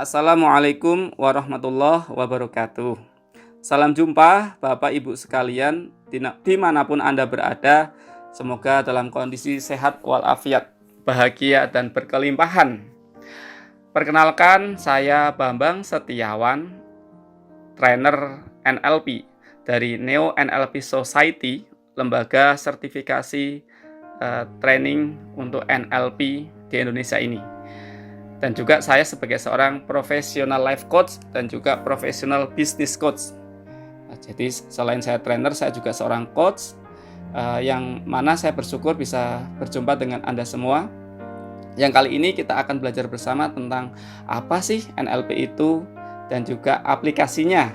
Assalamualaikum warahmatullahi wabarakatuh. Salam jumpa Bapak Ibu sekalian dimanapun Anda berada. Semoga dalam kondisi sehat walafiat, bahagia dan berkelimpahan. Perkenalkan, saya Bambang Setiawan, trainer NLP dari Neo NLP Society, lembaga sertifikasi training untuk NLP di Indonesia ini. Dan juga saya sebagai seorang profesional life coach dan juga profesional business coach. Jadi selain saya trainer, saya juga seorang coach yang mana saya bersyukur bisa berjumpa dengan Anda semua. Yang kali ini kita akan belajar bersama tentang apa sih NLP itu dan juga aplikasinya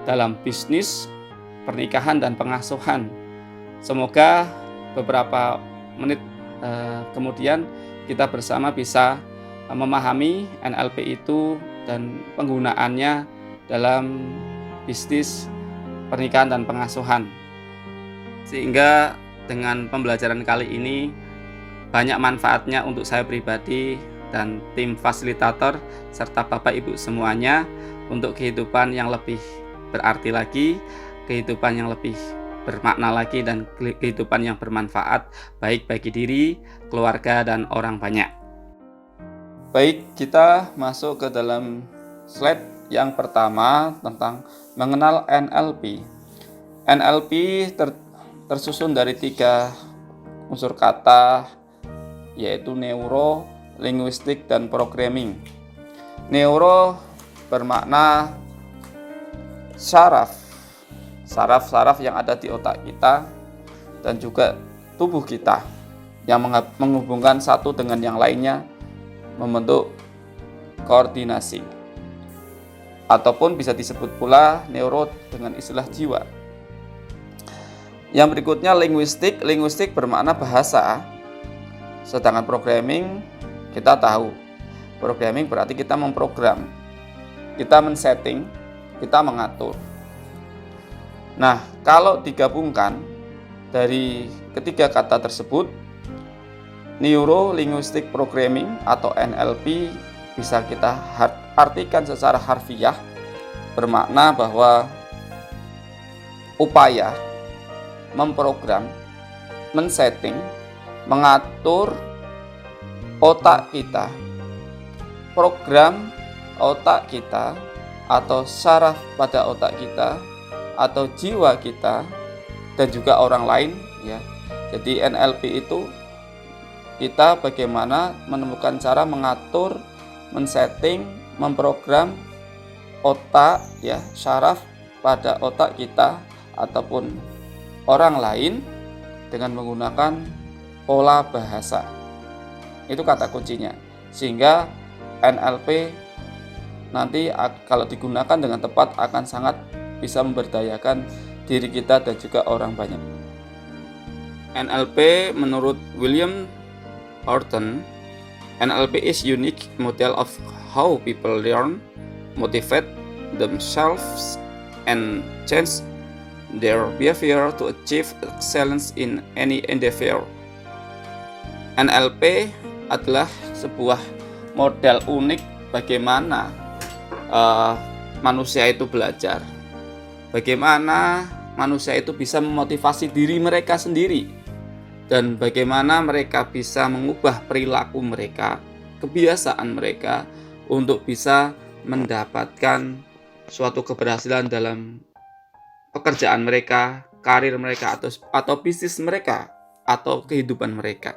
dalam bisnis, pernikahan, dan pengasuhan. Semoga beberapa menit kemudian kita bersama bisa memahami NLP itu dan penggunaannya dalam bisnis, pernikahan, dan pengasuhan. Sehingga dengan pembelajaran kali ini banyak manfaatnya untuk saya pribadi dan tim fasilitator serta Bapak Ibu semuanya untuk kehidupan yang lebih berarti lagi, kehidupan yang lebih bermakna lagi, dan kehidupan yang bermanfaat baik bagi diri, keluarga, dan orang banyak. Baik, kita masuk ke dalam slide yang pertama tentang mengenal NLP. NLP tersusun dari 3 unsur kata, yaitu neuro, linguistik, dan programming. Neuro bermakna saraf yang ada di otak kita dan juga tubuh kita yang menghubungkan satu dengan yang lainnya, membentuk koordinasi, ataupun bisa disebut pula neuro dengan istilah jiwa. Yang berikutnya linguistik bermakna bahasa, sedangkan programming kita tahu, programming berarti kita memprogram, kita men-setting, kita mengatur. Nah, kalau digabungkan dari ketiga kata tersebut, Neuro Linguistic Programming atau NLP bisa kita artikan secara harfiah, bermakna bahwa upaya memprogram, men-setting, mengatur otak kita, program otak kita atau saraf pada otak kita atau jiwa kita dan juga orang lain, ya. Jadi NLP itu kita bagaimana menemukan cara mengatur, men-setting, memprogram otak, ya, saraf pada otak kita ataupun orang lain dengan menggunakan pola bahasa. Itu kata kuncinya. Sehingga NLP nanti kalau digunakan dengan tepat akan sangat bisa memberdayakan diri kita dan juga orang banyak. NLP menurut William Orton, NLP is unique model of how people learn, motivate themselves, and change their behavior to achieve excellence in any endeavor. NLP adalah sebuah model unik bagaimana manusia itu belajar, bagaimana manusia itu bisa memotivasi diri mereka sendiri, dan bagaimana mereka bisa mengubah perilaku mereka, kebiasaan mereka untuk bisa mendapatkan suatu keberhasilan dalam pekerjaan mereka, karir mereka, atau bisnis mereka, atau kehidupan mereka.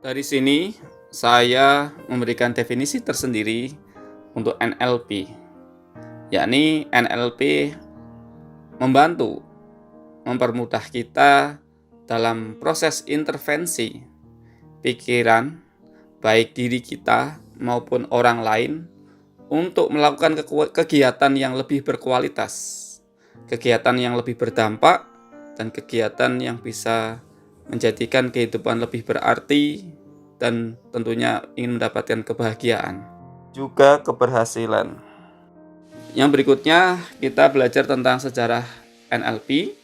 Dari sini saya memberikan definisi tersendiri untuk NLP, yakni NLP membantu, mempermudah kita dalam proses intervensi pikiran, baik diri kita maupun orang lain, untuk melakukan kegiatan yang lebih berkualitas, kegiatan yang lebih berdampak, dan kegiatan yang bisa menjadikan kehidupan lebih berarti dan tentunya ingin mendapatkan kebahagiaan, juga keberhasilan. Yang berikutnya kita belajar tentang sejarah NLP.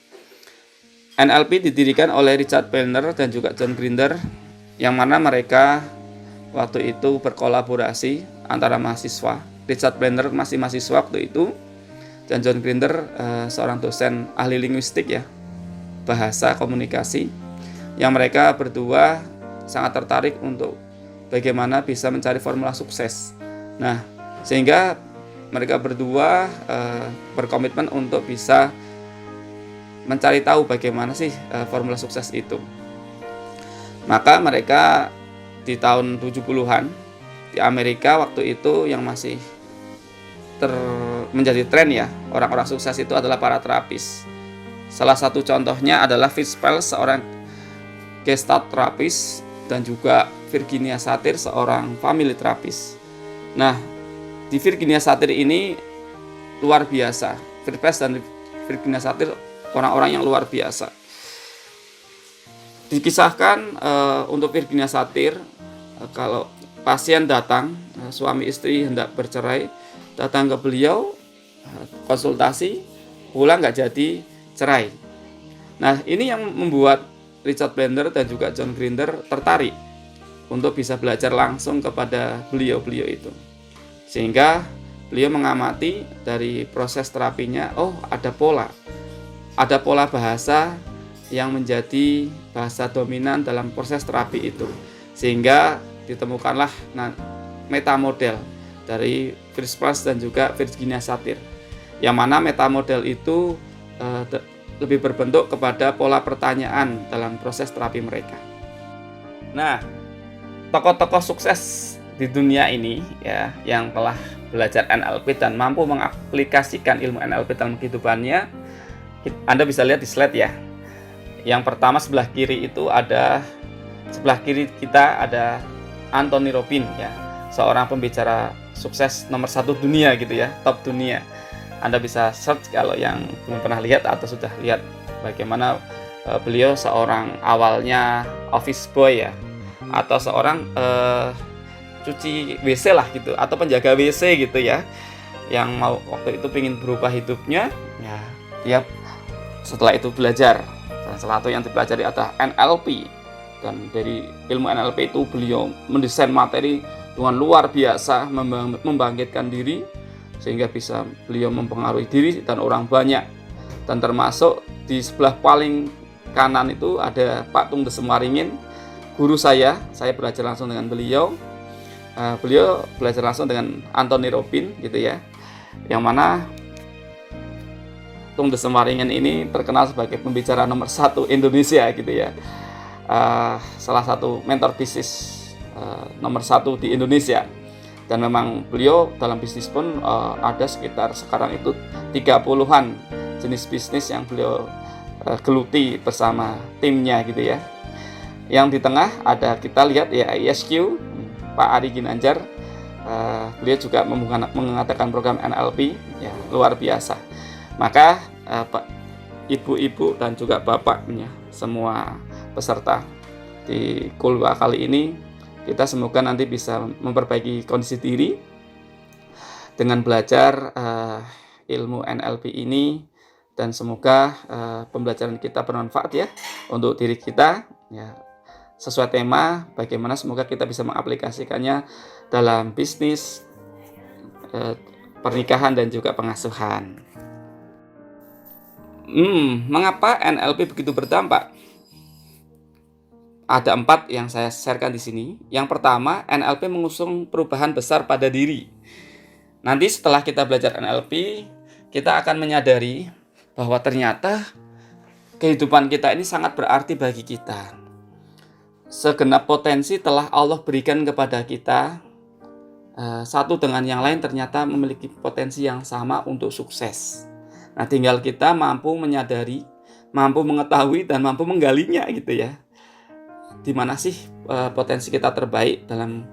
NLP didirikan oleh Richard Bandler dan juga John Grinder, yang mana mereka waktu itu berkolaborasi antara mahasiswa Richard Bandler masih mahasiswa waktu itu, dan John Grinder seorang dosen ahli linguistik ya, bahasa komunikasi, yang mereka berdua sangat tertarik untuk bagaimana bisa mencari formula sukses. Nah, sehingga mereka berdua berkomitmen untuk bisa mencari tahu bagaimana sih formula sukses itu. Maka mereka di tahun 70-an di Amerika waktu itu yang masih menjadi tren ya, orang-orang sukses itu adalah para terapis. Salah satu contohnya adalah Fritz Perls, seorang gestalt terapis, dan juga Virginia Satir, seorang family terapis. Nah, di Virginia Satir ini luar biasa. Fritz Perls dan Virginia Satir orang-orang yang luar biasa. Dikisahkan untuk Virginia Satir, kalau pasien datang, suami istri hendak bercerai, datang ke beliau, konsultasi, pulang nggak jadi cerai. Nah, ini yang membuat Richard Bandler dan juga John Grinder tertarik untuk bisa belajar langsung kepada beliau-beliau itu. Sehingga beliau mengamati dari proses terapinya, oh ada pola bahasa yang menjadi bahasa dominan dalam proses terapi itu. Sehingga ditemukanlah metamodel dari Fritz Perls dan juga Virginia Satir, yang mana metamodel itu lebih berbentuk kepada pola pertanyaan dalam proses terapi mereka. Nah, tokoh-tokoh sukses di dunia ini ya, yang telah belajar NLP dan mampu mengaplikasikan ilmu NLP dalam kehidupannya, Anda bisa lihat di slide ya. Yang pertama sebelah kiri kita ada Anthony Robbins ya, seorang pembicara sukses nomor 1 dunia gitu ya, top dunia. Anda bisa search kalau yang belum pernah lihat atau sudah lihat bagaimana beliau seorang awalnya office boy ya, atau seorang cuci WC lah gitu, atau penjaga WC gitu ya, yang mau waktu itu ingin berubah hidupnya ya, dia setelah itu belajar, dan salah satu yang dipelajari adalah NLP. Dan dari ilmu NLP itu beliau mendesain materi dengan luar biasa, membangkitkan diri, sehingga bisa beliau mempengaruhi diri dan orang banyak. Dan termasuk di sebelah paling kanan itu ada Pak Tung Desem Waringin, guru saya belajar langsung dengan beliau. Beliau belajar langsung dengan Anthony Robbins gitu ya, yang mana Tung Desem Waringin ini terkenal sebagai pembicara nomor 1 Indonesia gitu ya. Salah satu mentor bisnis nomor 1 di Indonesia, dan memang beliau dalam bisnis pun ada sekitar sekarang itu 30-an jenis bisnis yang beliau geluti bersama timnya gitu ya. Yang di tengah ada, kita lihat ya, ISQ Pak Ari Ginanjar, beliau juga mengatakan program NLP ya, luar biasa. Maka Pak, ibu-ibu dan juga bapaknya, semua peserta di Kulwa kali ini, kita semoga nanti bisa memperbaiki kondisi diri dengan belajar ilmu NLP ini, dan semoga pembelajaran kita bermanfaat ya untuk diri kita ya, sesuai tema bagaimana semoga kita bisa mengaplikasikannya dalam bisnis, pernikahan, dan juga pengasuhan. Mengapa NLP begitu berdampak? Ada 4 yang saya sharekan di sini. Yang pertama, NLP mengusung perubahan besar pada diri. Nanti setelah kita belajar NLP, kita akan menyadari bahwa ternyata kehidupan kita ini sangat berarti bagi kita. Segenap potensi telah Allah berikan kepada kita. Satu dengan yang lain ternyata memiliki potensi yang sama untuk sukses. Nah, tinggal kita mampu menyadari, mampu mengetahui, dan mampu menggalinya gitu ya. Di mana sih potensi kita terbaik dalam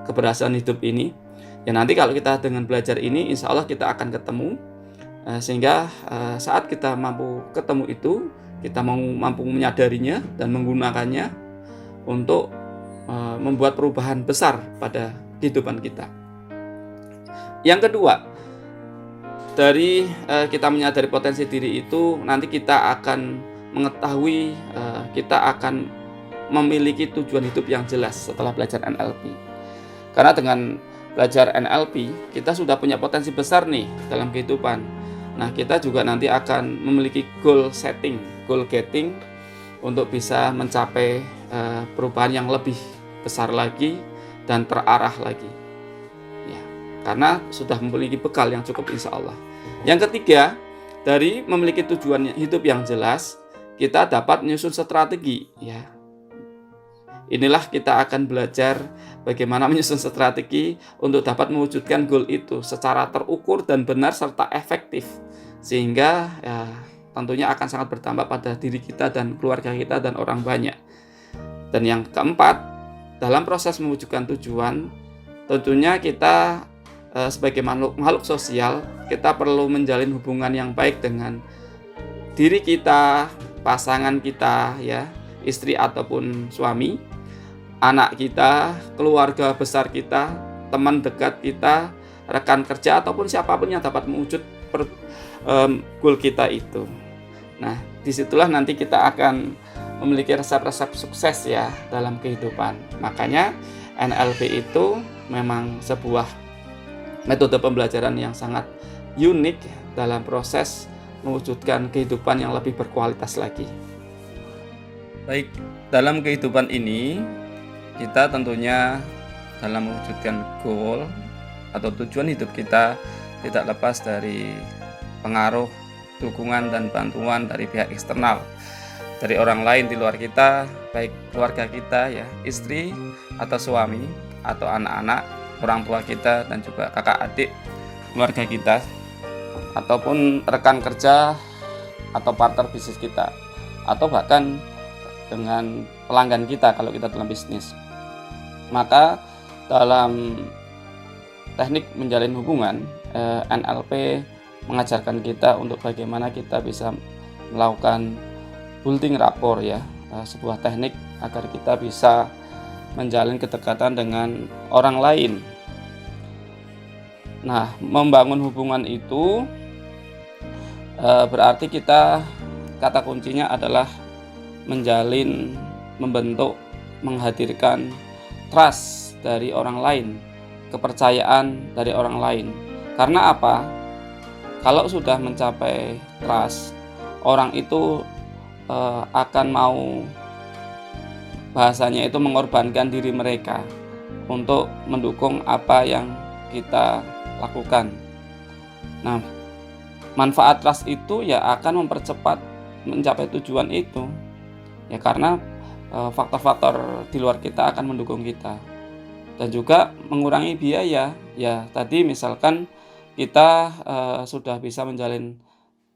keberhasilan hidup ini? Ya nanti kalau kita dengan belajar ini, insya Allah kita akan ketemu, sehingga saat kita mampu ketemu itu, kita mampu menyadarinya dan menggunakannya untuk membuat perubahan besar pada kehidupan kita. Yang kedua, dari kita menyadari potensi diri itu, nanti kita akan mengetahui, kita akan memiliki tujuan hidup yang jelas setelah belajar NLP. Karena dengan belajar NLP, kita sudah punya potensi besar nih dalam kehidupan. Nah, kita juga nanti akan memiliki goal setting, goal getting untuk bisa mencapai perubahan yang lebih besar lagi dan terarah lagi. Ya, karena sudah memiliki bekal yang cukup insya Allah. Yang ketiga, dari memiliki tujuan hidup yang jelas, kita dapat menyusun strategi. Ya, inilah kita akan belajar bagaimana menyusun strategi untuk dapat mewujudkan goal itu secara terukur dan benar serta efektif. Sehingga ya, tentunya akan sangat berdampak pada diri kita dan keluarga kita dan orang banyak. Dan yang keempat, dalam proses mewujudkan tujuan, tentunya kita sebagai makhluk sosial, kita perlu menjalin hubungan yang baik dengan diri kita, pasangan kita, ya, istri ataupun suami, anak kita, keluarga besar kita, teman dekat kita, rekan kerja ataupun siapapun yang dapat mewujud goal kita itu. Nah, disitulah nanti kita akan memiliki resep-resep sukses ya dalam kehidupan. Makanya NLP itu memang sebuah metode pembelajaran yang sangat unik dalam proses mewujudkan kehidupan yang lebih berkualitas lagi. Baik, dalam kehidupan ini kita tentunya dalam mewujudkan goal atau tujuan hidup kita tidak lepas dari pengaruh, dukungan dan bantuan dari pihak eksternal, dari orang lain di luar kita, baik keluarga kita ya, istri atau suami atau anak-anak, orang tua kita dan juga kakak adik keluarga kita, ataupun rekan kerja atau partner bisnis kita, atau bahkan dengan pelanggan kita kalau kita dalam bisnis. Maka dalam teknik menjalin hubungan, NLP mengajarkan kita untuk bagaimana kita bisa melakukan building rapport ya, sebuah teknik agar kita bisa menjalin kedekatan dengan orang lain. Nah, membangun hubungan itu berarti kita, kata kuncinya adalah menjalin, membentuk, menghadirkan trust dari orang lain, kepercayaan dari orang lain. Karena apa? Kalau sudah mencapai trust, orang itu akan mau, bahasanya itu, mengorbankan diri mereka untuk mendukung apa yang kita lakukan. Nah, manfaat trust itu ya akan mempercepat mencapai tujuan itu. Ya karena faktor-faktor di luar kita akan mendukung kita. Dan juga mengurangi biaya. Ya tadi misalkan kita sudah bisa menjalin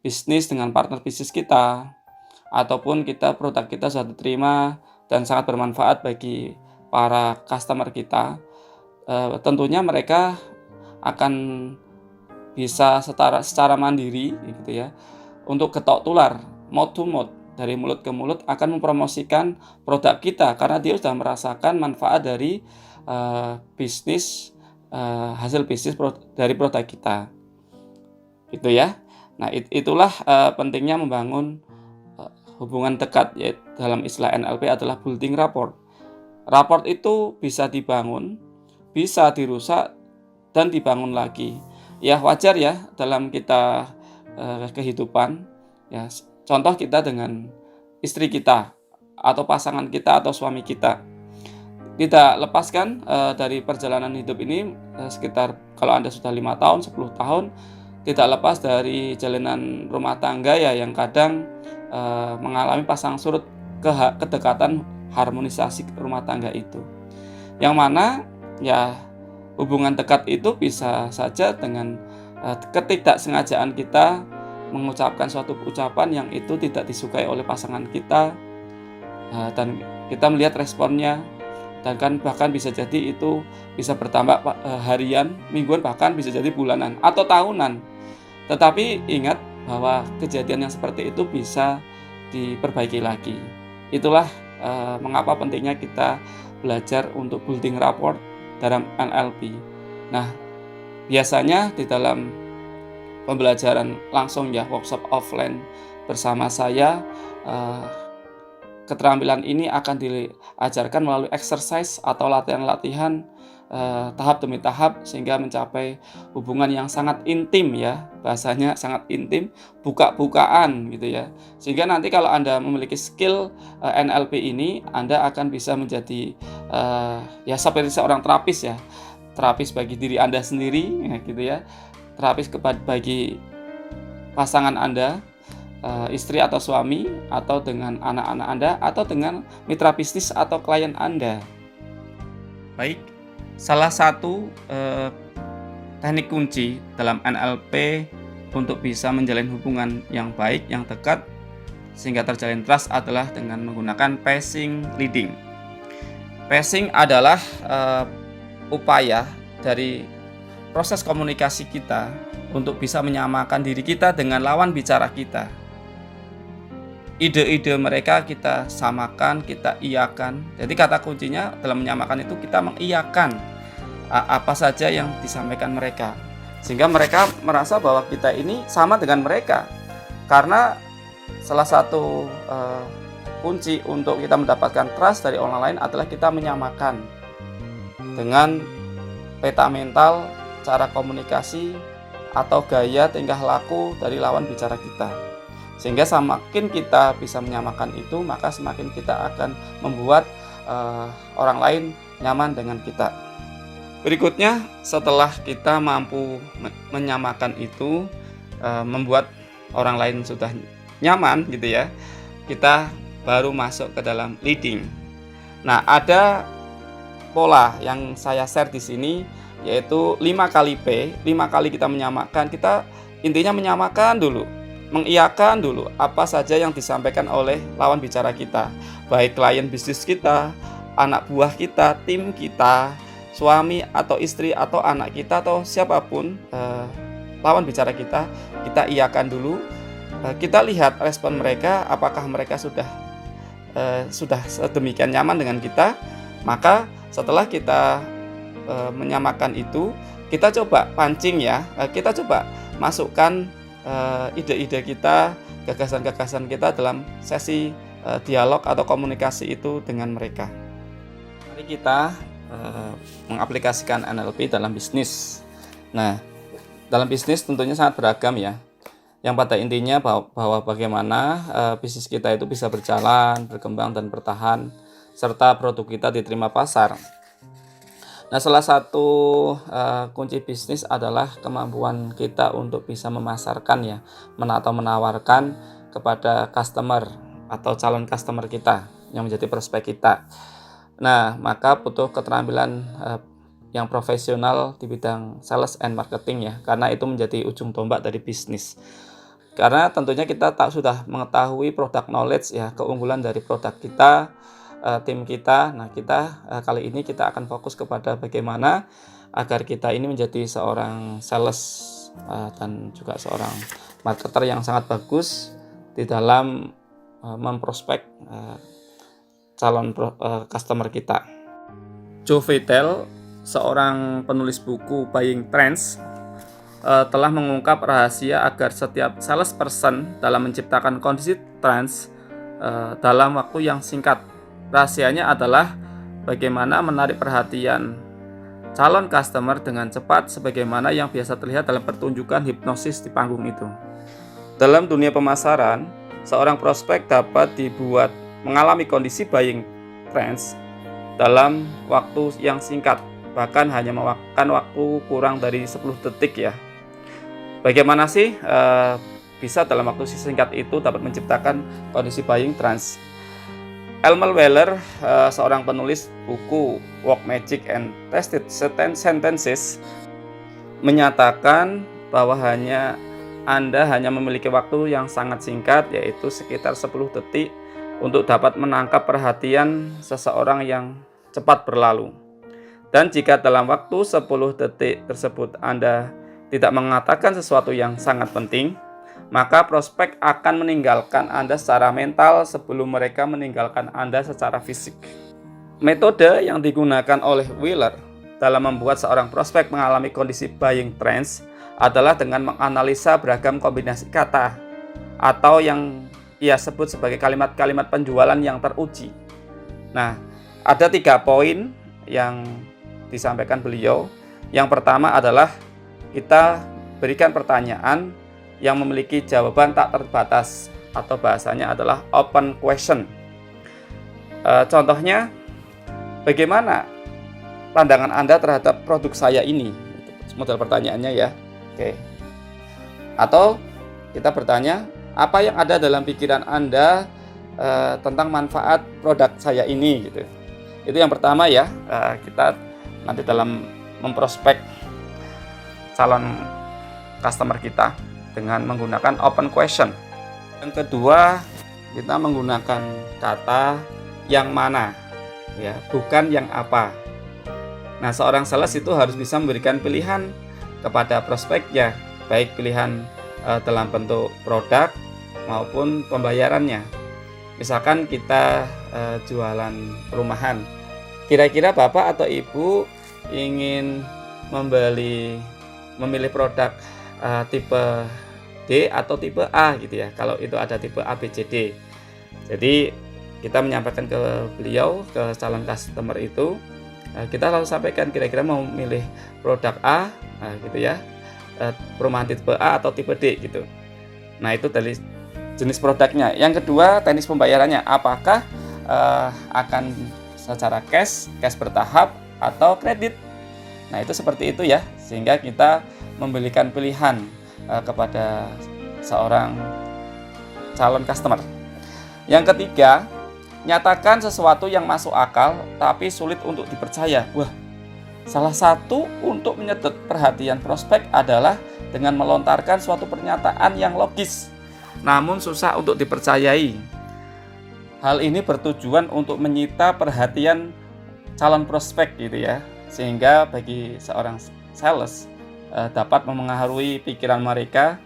bisnis dengan partner bisnis kita, ataupun produk kita sudah diterima dan sangat bermanfaat bagi para customer kita, tentunya mereka akan bisa secara mandiri gitu ya, untuk ketok tular, mouth to mouth, dari mulut ke mulut akan mempromosikan produk kita karena dia sudah merasakan manfaat dari hasil bisnis dari produk kita, gitu ya. Nah, itulah pentingnya membangun hubungan dekat, ya, dalam istilah NLP adalah building rapport. Rapport itu bisa dibangun, bisa dirusak, dan dibangun lagi. Ya wajar ya dalam kita kehidupan. Ya, contoh kita dengan istri kita, atau pasangan kita, atau suami kita. Tidak lepaskan dari perjalanan hidup ini, sekitar kalau Anda sudah 5 tahun, 10 tahun, tidak lepas dari jalanan rumah tangga ya, yang kadang mengalami pasang surut kedekatan, harmonisasi rumah tangga itu. Yang mana ya hubungan dekat itu bisa saja dengan ketidaksengajaan kita mengucapkan suatu ucapan yang itu tidak disukai oleh pasangan kita, dan kita melihat responnya, dan kan bahkan bisa jadi itu bisa bertambah harian, mingguan, bahkan bisa jadi bulanan atau tahunan. Tetapi ingat bahwa kejadian yang seperti itu bisa diperbaiki lagi. Itulah mengapa pentingnya kita belajar untuk building rapport dalam NLP. Nah, biasanya di dalam pembelajaran langsung ya, workshop offline bersama saya, keterampilan ini akan diajarkan melalui exercise atau latihan-latihan tahap demi tahap sehingga mencapai hubungan yang sangat intim ya, bahasanya sangat intim, buka-bukaan gitu ya. Sehingga nanti kalau Anda memiliki skill NLP ini, Anda akan bisa menjadi ya seperti seorang terapis ya. Terapis bagi diri Anda sendiri ya, gitu ya. Terapis bagi pasangan Anda, istri atau suami, atau dengan anak-anak Anda, atau dengan mitra bisnis atau klien Anda. Baik, salah satu teknik kunci dalam NLP untuk bisa menjalin hubungan yang baik, yang dekat, sehingga terjalin trust adalah dengan menggunakan passing leading. Passing adalah upaya dari proses komunikasi kita untuk bisa menyamakan diri kita dengan lawan bicara kita. Ide-ide mereka kita samakan, kita iyakan. Jadi kata kuncinya dalam menyamakan itu kita mengiyakan apa saja yang disampaikan mereka. Sehingga mereka merasa bahwa kita ini sama dengan mereka. Karena salah satu kunci untuk kita mendapatkan trust dari orang lain adalah kita menyamakan dengan peta mental, cara komunikasi, atau gaya tingkah laku dari lawan bicara kita. Sehingga semakin kita bisa menyamakan itu, maka semakin kita akan membuat orang lain nyaman dengan kita. Berikutnya, setelah kita mampu menyamakan itu, membuat orang lain sudah nyaman gitu ya, kita baru masuk ke dalam leading. Nah, ada pola yang saya share di sini, yaitu 5 kali P. 5 kali kita menyamakan, kita intinya menyamakan dulu, mengiyakan dulu apa saja yang disampaikan oleh lawan bicara kita, baik klien bisnis kita, anak buah kita, tim kita, suami atau istri atau anak kita atau siapapun lawan bicara kita iyakan dulu. Kita lihat respon mereka, apakah mereka sudah sedemikian nyaman dengan kita. Maka setelah kita menyamakan itu, kita coba pancing ya, kita coba masukkan ide-ide kita, gagasan-gagasan kita dalam sesi dialog atau komunikasi itu dengan mereka. Mari kita mengaplikasikan NLP dalam bisnis. Nah, dalam bisnis tentunya sangat beragam ya. Yang pada intinya bahwa bagaimana bisnis kita itu bisa berjalan, berkembang dan bertahan, serta produk kita diterima pasar. Nah, salah satu kunci bisnis adalah kemampuan kita untuk bisa memasarkan ya, atau menawarkan kepada customer atau calon customer kita yang menjadi prospek kita. Nah, maka butuh keterampilan yang profesional di bidang sales and marketing ya, karena itu menjadi ujung tombak dari bisnis. Karena tentunya kita sudah mengetahui product knowledge ya, keunggulan dari produk kita, tim kita. Nah, kali ini kita akan fokus kepada bagaimana agar kita ini menjadi seorang sales dan juga seorang marketer yang sangat bagus di dalam memprospek calon customer kita. Joe Vitale, seorang penulis buku Buying Trends, telah mengungkap rahasia agar setiap salesperson dalam menciptakan kondisi trends dalam waktu yang singkat. Rahasianya adalah bagaimana menarik perhatian calon customer dengan cepat sebagaimana yang biasa terlihat dalam pertunjukan hipnosis di panggung itu. Dalam dunia pemasaran, seorang prospek dapat dibuat mengalami kondisi buying trends dalam waktu yang singkat, bahkan hanya memakan waktu kurang dari 10 detik ya. Bagaimana sih bisa dalam waktu singkat itu dapat menciptakan kondisi buying trends? Elmer Weller, seorang penulis buku Work Magic and Tested Sentences, menyatakan bahwa Anda hanya memiliki waktu yang sangat singkat, yaitu sekitar 10 detik untuk dapat menangkap perhatian seseorang yang cepat berlalu. Dan jika dalam waktu 10 detik tersebut Anda tidak mengatakan sesuatu yang sangat penting, maka prospek akan meninggalkan Anda secara mental sebelum mereka meninggalkan Anda secara fisik. Metode yang digunakan oleh Weller dalam membuat seorang prospek mengalami kondisi buying trends adalah dengan menganalisa beragam kombinasi kata atau yang ia sebut sebagai kalimat-kalimat penjualan yang teruji. Nah, ada 3 poin yang disampaikan beliau. Yang pertama adalah kita berikan pertanyaan yang memiliki jawaban tak terbatas, atau bahasanya adalah open question. Contohnya, bagaimana pandangan Anda terhadap produk saya ini? Model pertanyaannya ya. Oke. Atau kita bertanya, apa yang ada dalam pikiran Anda tentang manfaat produk saya ini gitu. Itu yang pertama ya. Kita nanti dalam memprospek calon customer kita dengan menggunakan open question. Yang kedua, kita menggunakan kata yang mana ya, bukan yang apa. Nah, seorang sales itu harus bisa memberikan pilihan kepada prospeknya, baik pilihan dalam bentuk produk maupun pembayarannya. Misalkan kita jualan perumahan, kira-kira Bapak atau Ibu ingin memilih produk tipe D atau tipe A gitu ya, kalau itu ada tipe A, B, C, D. Jadi kita menyampaikan ke beliau, ke calon customer itu, kita lalu sampaikan kira-kira mau memilih produk A gitu ya, perumahan tipe A atau tipe D gitu. Nah, itu dari jenis produknya. Yang kedua, teknis pembayarannya, apakah akan secara cash bertahap atau kredit. Nah, itu seperti itu ya, sehingga kita memberikan pilihan kepada seorang calon customer. Yang ketiga, nyatakan sesuatu yang masuk akal tapi sulit untuk dipercaya. Wah, salah satu untuk menyedot perhatian prospek adalah dengan melontarkan suatu pernyataan yang logis namun susah untuk dipercayai. Hal ini bertujuan untuk menyita perhatian calon prospek gitu ya, sehingga bagi seorang sales dapat memengaruhi pikiran mereka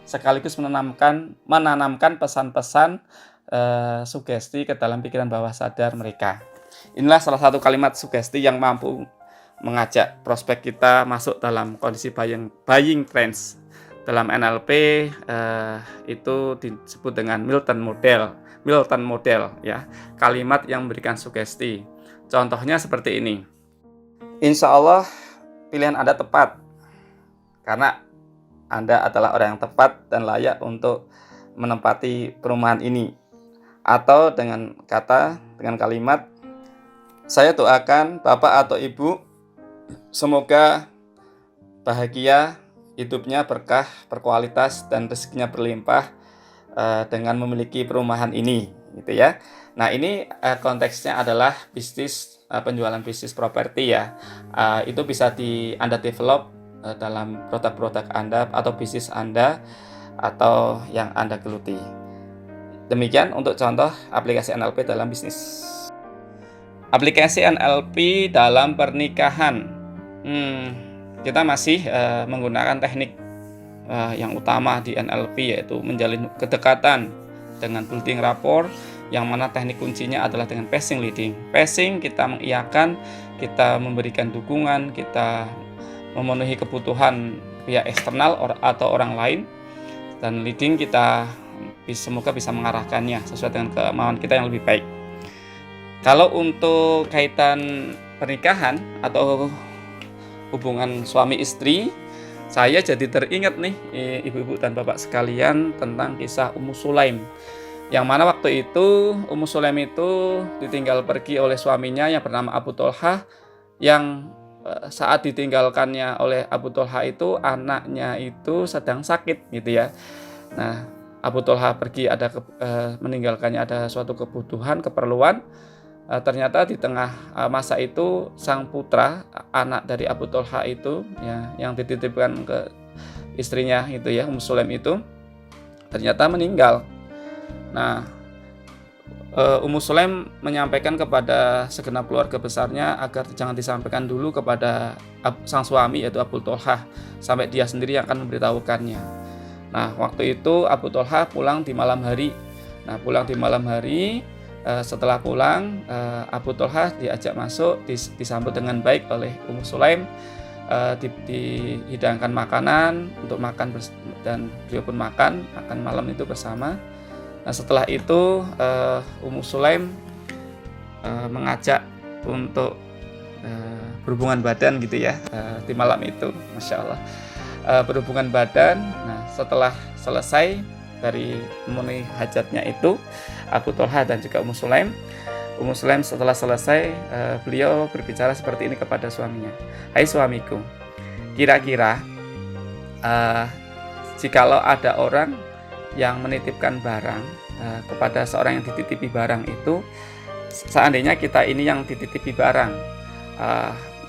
sekaligus menanamkan pesan-pesan sugesti ke dalam pikiran bawah sadar mereka. Inilah salah satu kalimat sugesti yang mampu mengajak prospek kita masuk dalam kondisi buying trance. Dalam NLP itu disebut dengan Milton model ya, kalimat yang memberikan sugesti. Contohnya seperti ini. Insya Allah pilihan Anda tepat karena Anda adalah orang yang tepat dan layak untuk menempati perumahan ini. Atau dengan kalimat, saya doakan Bapak atau Ibu semoga bahagia, hidupnya berkah, berkualitas, dan rezekinya berlimpah dengan memiliki perumahan ini gitu ya. Nah, ini konteksnya adalah bisnis, penjualan bisnis properti ya. Itu bisa Anda develop dalam produk-produk Anda atau bisnis Anda atau yang Anda geluti. Demikian untuk contoh aplikasi NLP dalam bisnis. Aplikasi NLP dalam pernikahan. Kita masih menggunakan teknik yang utama di NLP, yaitu menjalin kedekatan dengan building rapport, yang mana teknik kuncinya adalah dengan passing leading. Passing, kita mengiyakan, kita memberikan dukungan, kita memenuhi kebutuhan pihak eksternal atau orang lain, dan leading kita semoga bisa mengarahkannya sesuai dengan kemauan kita yang lebih baik. Kalau untuk kaitan pernikahan atau hubungan suami istri, saya jadi teringat nih ibu-ibu dan bapak sekalian tentang kisah Ummu Sulaim, yang mana waktu itu Ummu Sulaim itu ditinggal pergi oleh suaminya yang bernama Abu Tholhah, yang saat ditinggalkannya oleh Abu Tholhah itu anaknya itu sedang sakit gitu ya. Nah, Abu Tholhah pergi meninggalkannya ada suatu keperluan. Ternyata di tengah masa itu sang putra, anak dari Abu Tholhah itu ya, yang dititipkan ke istrinya itu ya, Ummu Sulaim itu ternyata meninggal. Nah, Ummu Sulaim menyampaikan kepada segenap keluarga besarnya agar jangan disampaikan dulu kepada sang suami yaitu Abu Tholhah, sampai dia sendiri yang akan memberitahukannya. Nah, waktu itu Abu Tholhah pulang di malam hari. Setelah pulang, Abu Tholhah diajak masuk, disambut dengan baik oleh Ummu Sulaim, dihidangkan makanan untuk makan dan beliau pun makan malam itu bersama. Nah, setelah itu Ummu Sulaim mengajak untuk berhubungan badan gitu ya di malam itu, Masya Allah. Berhubungan badan. Nah, setelah selesai dari memenuhi hajatnya itu, Abu Tholha dan juga Ummu Sulaim setelah selesai, beliau berbicara seperti ini kepada suaminya. Hai suamiku, kira-kira jikalau ada orang yang menitipkan barang kepada seorang yang dititipi barang itu, seandainya kita ini yang dititipi barang,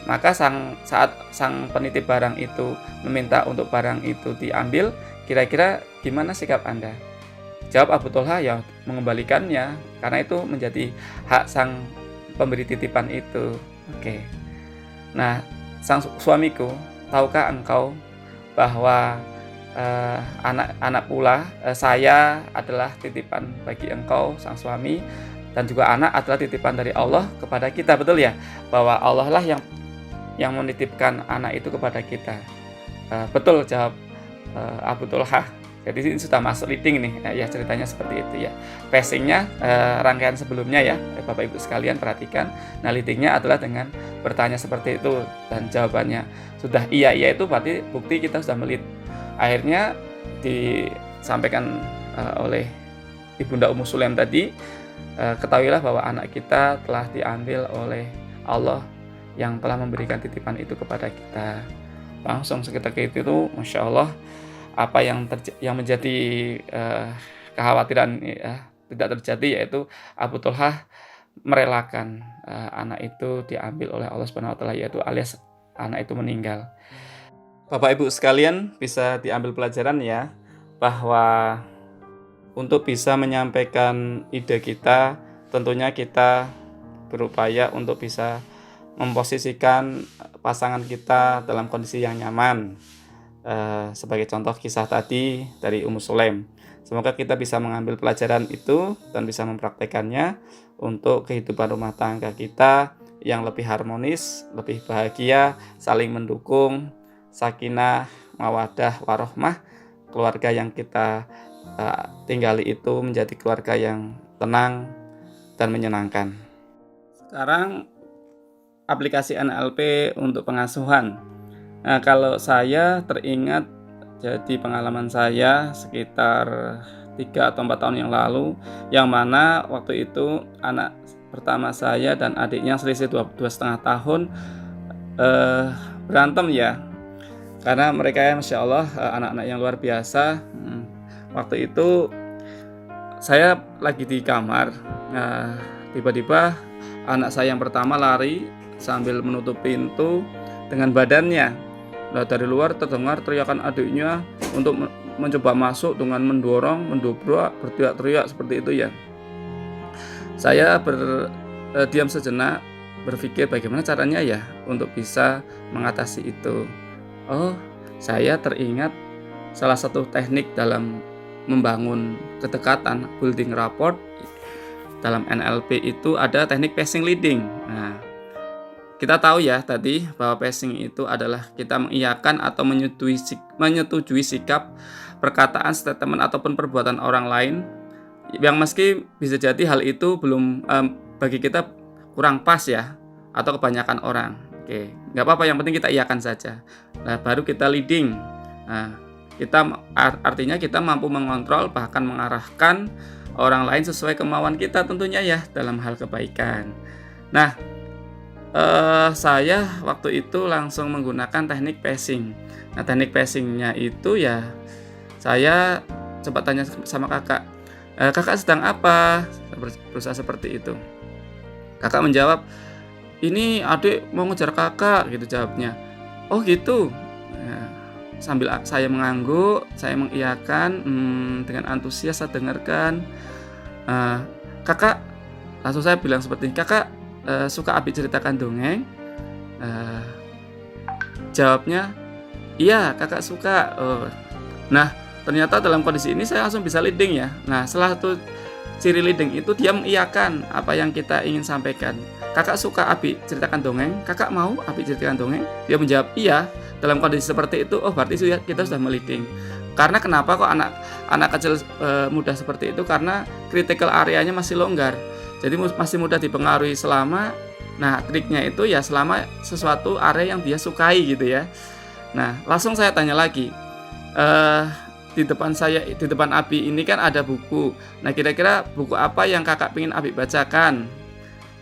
maka saat sang penitip barang itu meminta untuk barang itu diambil, kira-kira gimana sikap Anda? Jawab Abu Tholha, ya mengembalikannya, karena itu menjadi hak sang pemberi titipan itu. Oke. Nah, sang suamiku, tahukah engkau bahwa anak pula, saya adalah titipan bagi engkau, sang suami, dan juga anak adalah titipan dari Allah kepada kita, betul ya? Bahwa Allah lah yang menitipkan anak itu kepada kita. Betul, jawab Abu Tholha. Jadi ini sudah masuk leading nih, ya ceritanya seperti itu ya. Passingnya rangkaian sebelumnya ya, Bapak Ibu sekalian perhatikan. Nah, leadingnya adalah dengan bertanya seperti itu dan jawabannya sudah iya itu berarti bukti kita sudah melead. Akhirnya disampaikan oleh Ibunda Ummu Sulaim tadi, ketahuilah bahwa anak kita telah diambil oleh Allah yang telah memberikan titipan itu kepada kita. Langsung seketika itu, Masya Allah, apa yang menjadi kekhawatiran tidak terjadi, yaitu Abu Tholha merelakan anak itu diambil oleh Allah Subhanahu wa taala, yaitu alias anak itu meninggal. Bapak Ibu sekalian, bisa diambil pelajaran ya, bahwa untuk bisa menyampaikan ide kita, tentunya kita berupaya untuk bisa memposisikan pasangan kita dalam kondisi yang nyaman. Sebagai contoh kisah tadi dari Ummu Sulaim, semoga kita bisa mengambil pelajaran itu dan bisa mempraktekannya untuk kehidupan rumah tangga kita yang lebih harmonis, lebih bahagia, saling mendukung, sakinah, mawaddah, warohmah. Keluarga yang kita tinggali itu menjadi keluarga yang tenang dan menyenangkan. Sekarang aplikasi NLP untuk pengasuhan. Nah, kalau saya teringat, jadi pengalaman saya sekitar 3 atau 4 tahun yang lalu, yang mana waktu itu anak pertama saya dan adiknya selisih 2,5 tahun berantem ya, karena mereka ya Masya Allah anak-anak yang luar biasa. Waktu itu saya lagi di kamar, nah, tiba-tiba anak saya yang pertama lari sambil menutup pintu dengan badannya. Nah, dari luar terdengar teriakan adiknya untuk mencoba masuk dengan mendorong, mendobrak, berteriak-teriak seperti itu ya. Saya diam sejenak, berpikir bagaimana caranya ya untuk bisa mengatasi itu. Oh, saya teringat salah satu teknik dalam membangun kedekatan, building rapport. Dalam NLP itu ada teknik passing leading. Nah, kita tahu ya tadi bahwa passing itu adalah kita mengiyakan atau menyetujui sikap, perkataan, statement ataupun perbuatan orang lain yang meski bisa jadi hal itu belum bagi kita kurang pas ya, atau kebanyakan orang. Oke, nggak apa-apa, yang penting kita iyakan saja. Nah, baru kita leading. Nah, artinya kita mampu mengontrol bahkan mengarahkan orang lain sesuai kemauan kita tentunya ya dalam hal kebaikan. Nah, saya waktu itu langsung menggunakan teknik passing. Nah, teknik passingnya itu ya saya coba tanya sama kakak, kakak sedang apa? Berusaha seperti itu. Kakak menjawab, ini adik mau ngejar kakak, gitu jawabnya. Oh gitu. Nah, sambil saya mengangguk, saya mengiyakan, dengan antusias saya dengarkan. Kakak, langsung saya bilang seperti ini, kakak suka Abi ceritakan dongeng? Jawabnya, iya kakak suka. Nah, ternyata dalam kondisi ini saya langsung bisa leading ya. Nah, salah satu ciri leading itu dia mengiyakan apa yang kita ingin sampaikan. Kakak suka Abi ceritakan dongeng? Kakak mau Abi ceritakan dongeng? Dia menjawab iya. Dalam kondisi seperti itu, oh berarti kita sudah meleading. Karena kenapa kok anak kecil mudah seperti itu? Karena critical areanya masih longgar. Jadi masih mudah dipengaruhi selama Nah, triknya itu ya selama sesuatu area yang dia sukai gitu ya. Nah, langsung saya tanya lagi, eh di depan Abi ini kan ada buku. Nah, kira-kira buku apa yang kakak pengen Abi bacakan?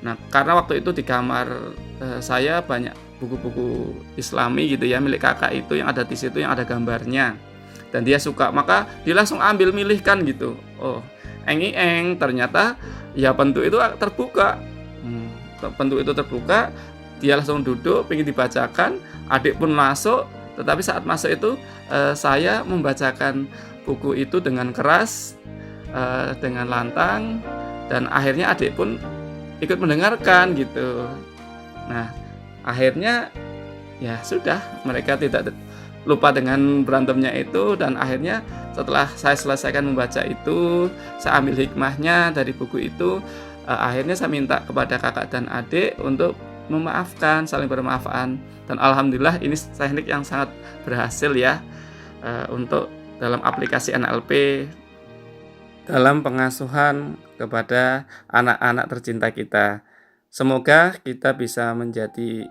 Nah, karena waktu itu di kamar saya banyak buku-buku Islami gitu ya, milik kakak itu yang ada di situ yang ada gambarnya. Dan dia suka, maka dia langsung ambil milihkan gitu. Oh, ternyata ya pintu itu terbuka. Pintu itu terbuka, dia langsung duduk, pengen dibacakan, adik pun masuk, tetapi saat masuk itu saya membacakan buku itu dengan keras, dengan lantang, dan akhirnya adik pun ikut mendengarkan gitu. Nah, akhirnya ya sudah, mereka tidak lupa dengan berantemnya itu, dan akhirnya setelah saya selesaikan membaca itu, saya ambil hikmahnya dari buku itu. Akhirnya saya minta kepada kakak dan adik untuk memaafkan, saling bermaafan, dan alhamdulillah ini teknik yang sangat berhasil ya untuk dalam aplikasi NLP dalam pengasuhan kepada anak-anak tercinta kita. Semoga kita bisa menjadi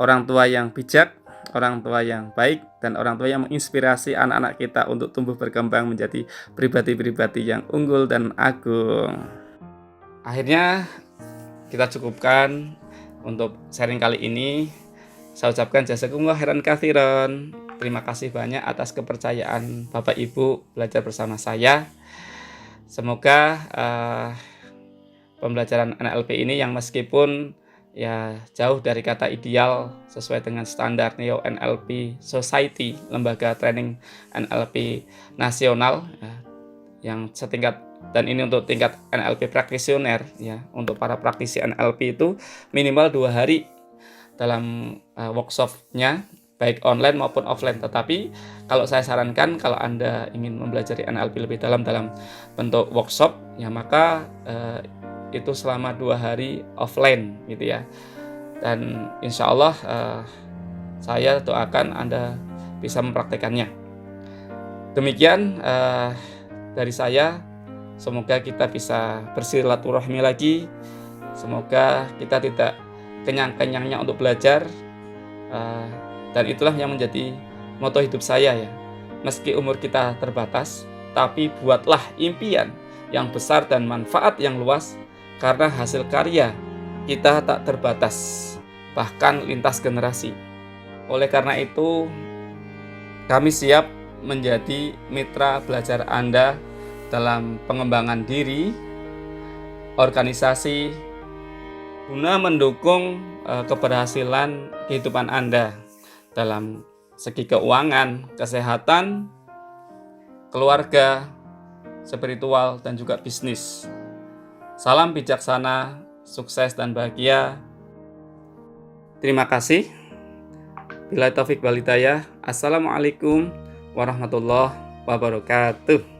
orang tua yang bijak, orang tua yang baik, dan orang tua yang menginspirasi anak-anak kita untuk tumbuh berkembang menjadi pribadi-pribadi yang unggul dan agung. Akhirnya kita cukupkan untuk sharing kali ini. Saya ucapkan jazakumullah khairan katsiran. Terima kasih banyak atas kepercayaan Bapak Ibu belajar bersama saya. Semoga pembelajaran NLP ini yang meskipun ya jauh dari kata ideal sesuai dengan standar Neo NLP Society, lembaga training NLP nasional yang setingkat, dan ini untuk tingkat NLP practitioner ya. Untuk para praktisi NLP itu minimal 2 hari dalam workshopnya, baik online maupun offline. Tetapi kalau saya sarankan, kalau Anda ingin mempelajari NLP lebih dalam bentuk workshop ya, maka itu selama 2 hari offline gitu ya. Dan insya Allah saya doakan Anda bisa mempraktekannya. Demikian dari saya. Semoga kita bisa bersilaturahmi lagi. Semoga kita tidak kenyang-kenyangnya untuk belajar. Dan itulah yang menjadi moto hidup saya ya. Meski umur kita terbatas, tapi buatlah impian yang besar dan manfaat yang luas, karena hasil karya kita tak terbatas, bahkan lintas generasi. Oleh karena itu, kami siap menjadi mitra belajar Anda dalam pengembangan diri, organisasi, guna mendukung keberhasilan kehidupan Anda dalam segi keuangan, kesehatan, keluarga, spiritual, dan juga bisnis. Salam bijaksana, sukses dan bahagia. Terima kasih. Billahi taufik wal hidayah. Assalamualaikum warahmatullahi wabarakatuh.